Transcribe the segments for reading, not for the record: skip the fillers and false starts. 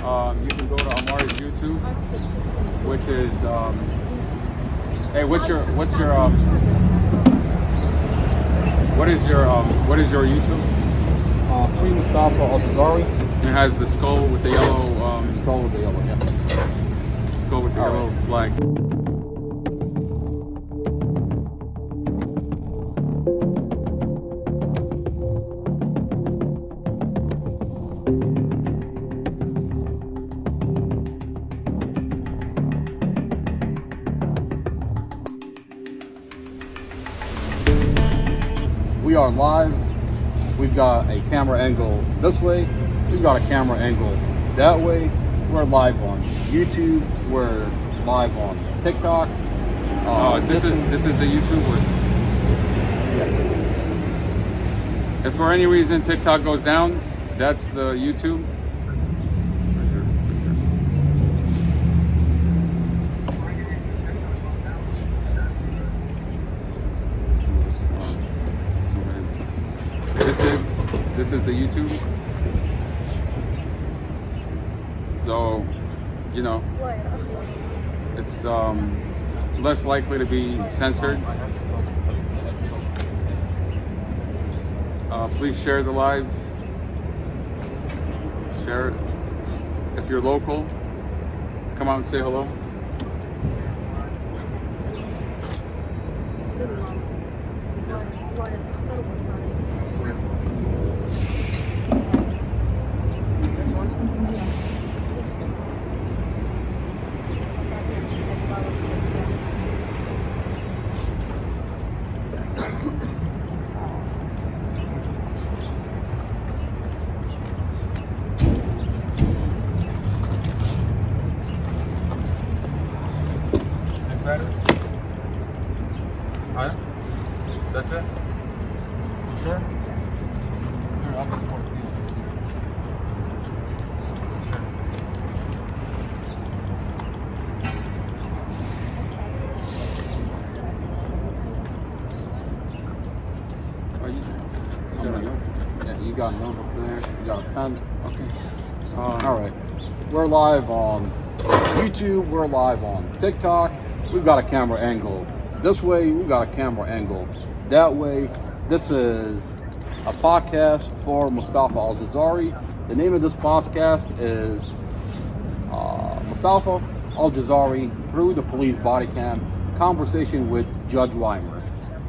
you can go to Amari's YouTube, which is hey, what is your YouTube? Free Mustafa Al-Jazari. It has the skull with the yellow Skull with the yellow, yeah. skull with the yellow flag. We are live. We've got a camera angle this way. We've got a camera angle that way. We're live on YouTube. We're live on TikTok. This is the YouTube one. Yeah. If for any reason TikTok goes down, that's the YouTube. Where's your picture? This is the YouTube. So, you know, it's less likely to be censored. Please share the live. Share it. If you're local, come out and say hello. This one? This better? Alright? That's it? You sure? Here, I'll put it. You got a note up there. You got a pen. Okay. All right. We're live on YouTube. We're live on TikTok. We've got a camera angle this way. We've got a camera angle that way. This is a podcast for Mustafa Al-Jazari. The name of this podcast is Mustafa Al-Jazari Through the Police Body Cam, Conversation with Judge Weimer.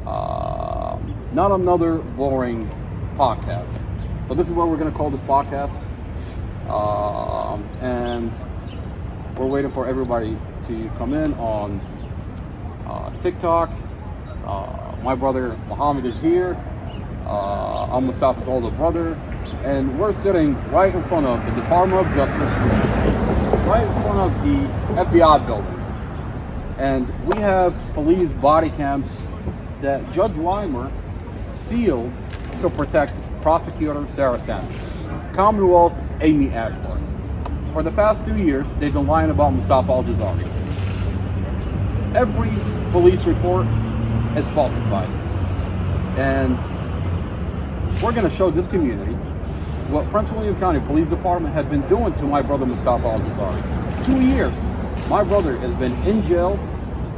Not another boring podcast. So this is what we're going to call this podcast. And we're waiting for everybody to come in on TikTok. My brother Muhammad is here. I'm Mustafa's older brother. And we're sitting right in front of the Department of Justice, right in front of the FBI building. And we have police body cams that Judge Weimer sealed to protect Prosecutor Sarah Sanders, Commonwealth Amy Ashworth. For the past 2 years, they've been lying about Mustafa Al-Jazari. Every police report is falsified. And we're going to show this community what Prince William County Police Department had been doing to my brother Mustafa Al-Jazari. 2 years. My brother has been in jail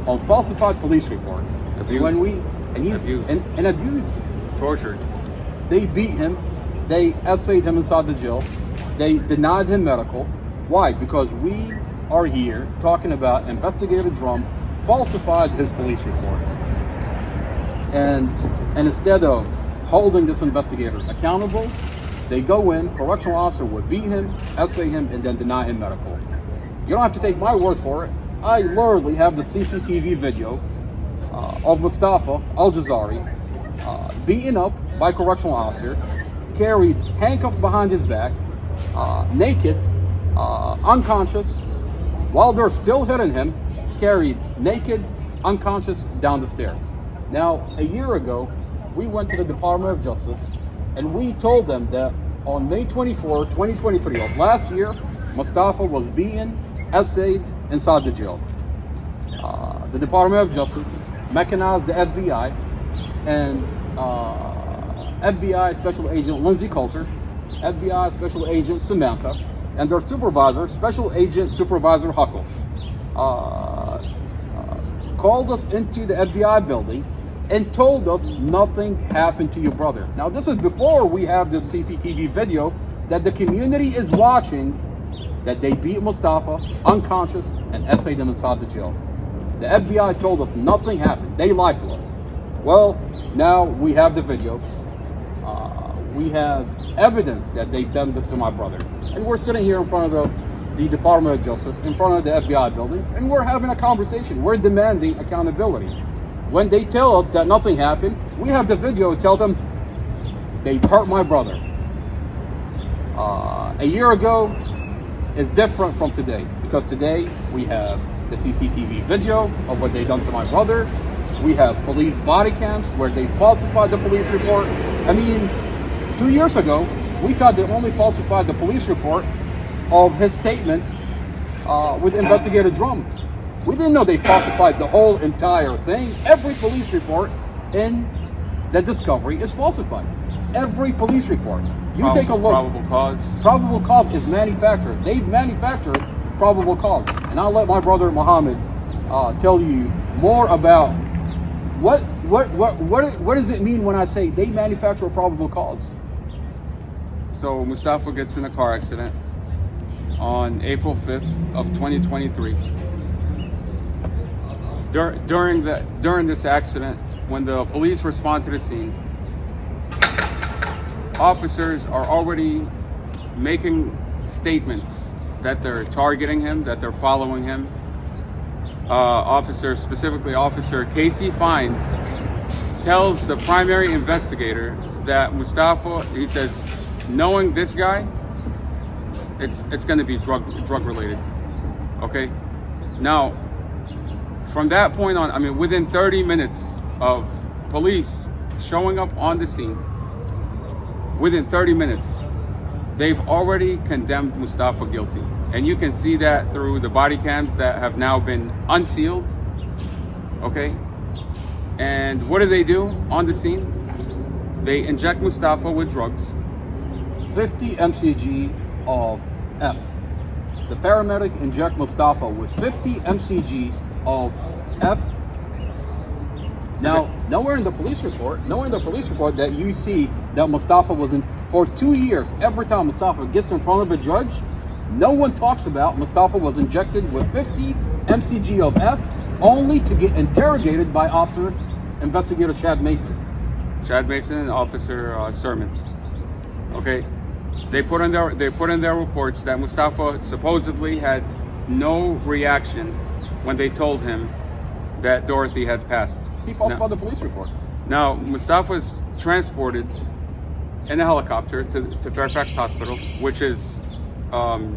on falsified police report. Abused. And abused. Tortured. They beat him. They essayed him inside the jail. They denied him medical. Why? Because we are here talking about Investigator Drum falsified his police report. And instead of holding this investigator accountable, they go in, correctional officer would beat him, essay him, and then deny him medical. You don't have to take my word for it. I literally have the CCTV video of Mustafa Al-Jazari beaten up by correctional officer, carried handcuffed behind his back, naked, unconscious, while they're still hitting him, carried naked, unconscious down the stairs. Now, a year ago, we went to the Department of Justice and we told them that on May 24, 2023 of last year, Mustafa was beaten, essayed inside the jail. The Department of Justice mechanized the FBI and FBI Special Agent Lindsay Coulter, FBI Special Agent Samantha, and their supervisor, Special Agent Supervisor Huckle, called us into the FBI building and told us nothing happened to your brother. Now, this is before we have this CCTV video that the community is watching, that they beat Mustafa unconscious and essayed him inside the jail. The FBI told us nothing happened. They lied to us. Well, now we have the video. We have evidence that they've done this to my brother. And we're sitting here in front of the Department of Justice, in front of the FBI building, and we're having a conversation. We're demanding accountability. When they tell us that nothing happened, we have the video that tells them they hurt my brother. A year ago is different from today, because today we have the CCTV video of what they done to my brother. We have police body cams where they falsified the police report. I mean, 2 years ago, we thought they only falsified the police report of his statements with Investigator Drum. We didn't know they falsified the whole entire thing. Every police report in the discovery is falsified. Every police report. You take a look. Probable cause. Probable cause is manufactured. They've manufactured probable cause. And I'll let my brother Muhammad tell you more about what does it mean when I say they manufacture a probable cause. So Mustafa gets in a car accident on April 5th of 2023. During this accident, when the police respond to the scene, officers are already making statements that they're targeting him, that they're following him. Specifically Officer Casey Fines, tells the primary investigator that Mustafa, he says, knowing this guy, it's going to be drug related. Okay. Now, from that point on, I mean, within 30 minutes of police showing up on the scene, within 30 minutes, they've already condemned Mustafa guilty. And you can see that through the body cams that have now been unsealed. Okay. And what do on the scene? They inject Mustafa with drugs. 50 mcg of F. The paramedic inject Mustafa with 50 mcg of F. Now, nowhere in the police report that you see that Mustafa was in for 2 years. Every time Mustafa gets in front of a judge, no one talks about Mustafa was injected with 50 mcg of F only to get interrogated by Investigator Chad Mason. Chad Mason and Officer Sermon. Okay. They put in their reports that Mustafa supposedly had no reaction when they told him that Dorothy had passed. He falsified the police report. Now, Mustafa's transported in a helicopter to Fairfax Hospital, which is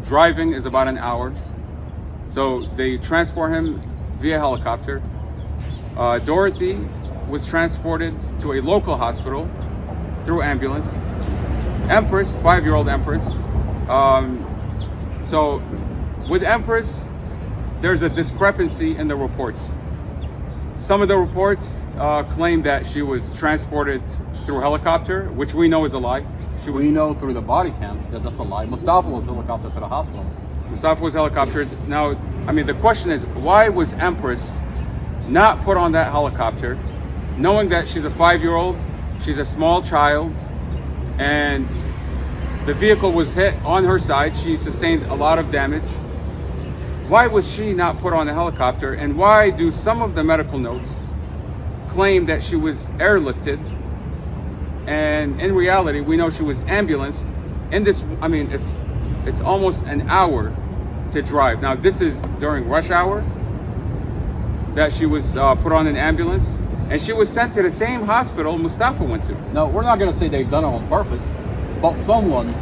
driving is about an hour. So they transport him via helicopter. Dorothy was transported to a local hospital through ambulance. Empress, 5-year-old Empress. So with Empress, there's a discrepancy in the reports. Some of the reports claim that she was transported through helicopter, which we know is a lie. We know through the body cams that that's a lie. Mustafa was helicoptered to the hospital. Mustafa was helicoptered. Now, I mean, the question is, why was Empress not put on that helicopter, knowing that she's a 5-year-old, she's a small child, and the vehicle was hit on her side. She sustained a lot of damage. Why was she not put on a helicopter? And why do some of the medical notes claim that she was airlifted? And in reality, we know she was ambulanced. In this, I mean, it's almost an hour to drive. Now, this is during rush hour that she was put on an ambulance, and she was sent to the same hospital Mustafa went to. No, we're not going to say they've done it on purpose, but someone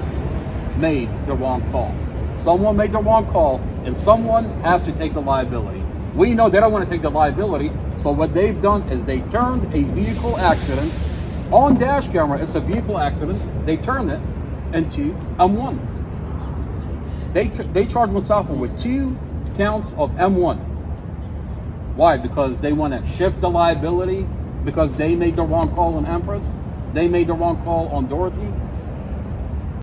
made the wrong call. Someone made the wrong call, and someone has to take the liability. We know they don't want to take the liability, so what they've done is they turned a vehicle accident on dash camera. It's a vehicle accident. They turned it into M1. They charged Mustafa with 2 counts of M1. Why? Because they want to shift the liability, because they made the wrong call on Empress. They made the wrong call on Dorothy.